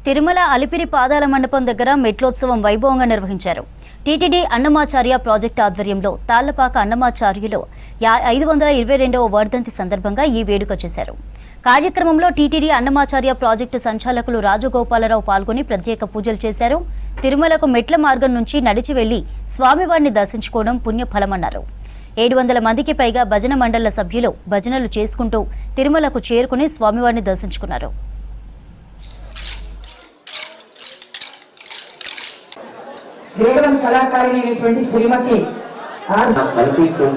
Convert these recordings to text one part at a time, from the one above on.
తిరుమల అలిపిరి పాదాల మండపం దగ్గర మెట్లోత్సవం వైభవంగా నిర్వహించారు. టీటీడీ అన్నమాచార్య ప్రాజెక్టు ఆధ్వర్యంలో తాళ్లపాక అన్నమాచార్యులు 522వ వర్ధంతి సందర్భంగా ఈ వేడుక చేశారు. కార్యక్రమంలో టీటీడీ అన్నమాచార్య ప్రాజెక్టు సంచాలకులు రాజగోపాలరావు పాల్గొని ప్రత్యేక పూజలు చేశారు. తిరుమలకు మెట్ల మార్గం నుంచి నడిచి వెళ్లి స్వామివారిని దర్శించుకోవడం పుణ్యఫలమన్నారు. 700 మందికి పైగా భజన మండళ్ల సభ్యులు భజనలు చేసుకుంటూ తిరుమలకు చేరుకుని స్వామివారిని దర్శించుకున్నారు. కళాకారిణి శ్రీమతి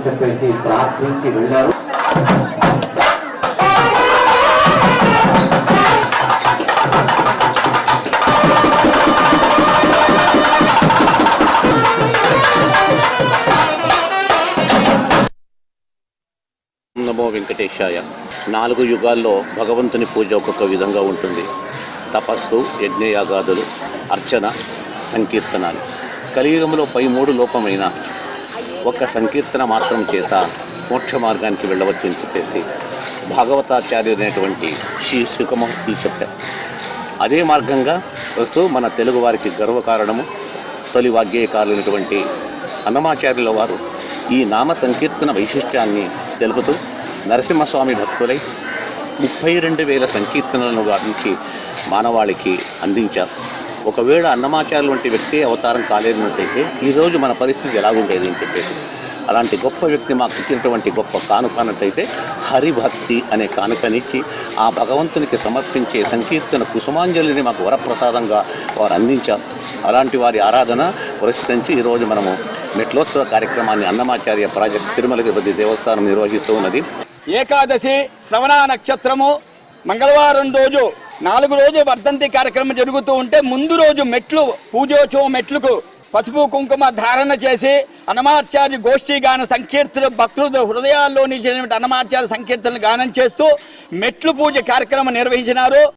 చెప్పేసి ప్రార్థించి వెళ్ళారు. నమో వెంకటేశాయ. 4 యుగాల్లో భగవంతుని పూజ ఒక్కొక్క విధంగా ఉంటుంది. తపస్సు, యజ్ఞయాగాదులు, అర్చన, సంకీర్తనాలు. కలియుగంలో 3 లోపమైన ఒక్క సంకీర్తన మాత్రం చేత మోక్ష మార్గానికి వెళ్ళవచ్చు అని చెప్పేసి భాగవతాచార్యులైనటువంటి శ్రీ సుఖమహర్షులు చెప్పారు. అదే మార్గంగా వస్తూ మన తెలుగు వారికి గర్వకారణము తొలి వాగ్గేయకారులైనటువంటి అన్నమాచార్యుల వారు ఈ నామ సంకీర్తన వైశిష్ట్యాన్ని తెలుపుతూ నరసింహస్వామి భక్తులై 32,000 సంకీర్తనలను గావించి మానవాళికి అందించారు. ఒకవేళ అన్నమాచార్యులు వంటి వ్యక్తి అవతారం కాలేనట్టయితే ఈరోజు మన పరిస్థితి ఎలాగుండేది అని చెప్పేసి అలాంటి గొప్ప వ్యక్తి మాకు ఇచ్చినటువంటి గొప్ప కానుక అన్నట్టయితే హరిభక్తి అనే కానుకనిచ్చి ఆ భగవంతునికి సమర్పించే సంకీర్తన కుసుమాంజలిని మాకు వరప్రసాదంగా వారు అందించారు. అలాంటి వారి ఆరాధన పురస్కరించి ఈరోజు మనము మెట్లోత్సవ కార్యక్రమాన్ని అన్నమాచార్య ప్రాజెక్ట్ తిరుమల తిరుపతి దేవస్థానం నిర్వహిస్తూ ఉన్నది. ఏకాదశి శ్రవణ నక్షత్రము మంగళవారం రోజు 4 రోజు వర్ధంతి కార్యక్రమం జరుగుతూ ఉంటే ముందు రోజు మెట్లు పూజోత్సవం మెట్లకు పసుపు కుంకుమ ధారణ చేసి అన్నమాచార్య గోష్ఠీ గాన సంకీర్తన భక్తుల హృదయాల్లో నిలిచినటువంటి అన్నమాచార్య సంకీర్తనలు గానం చేస్తూ మెట్లు పూజ కార్యక్రమం నిర్వహించినారు.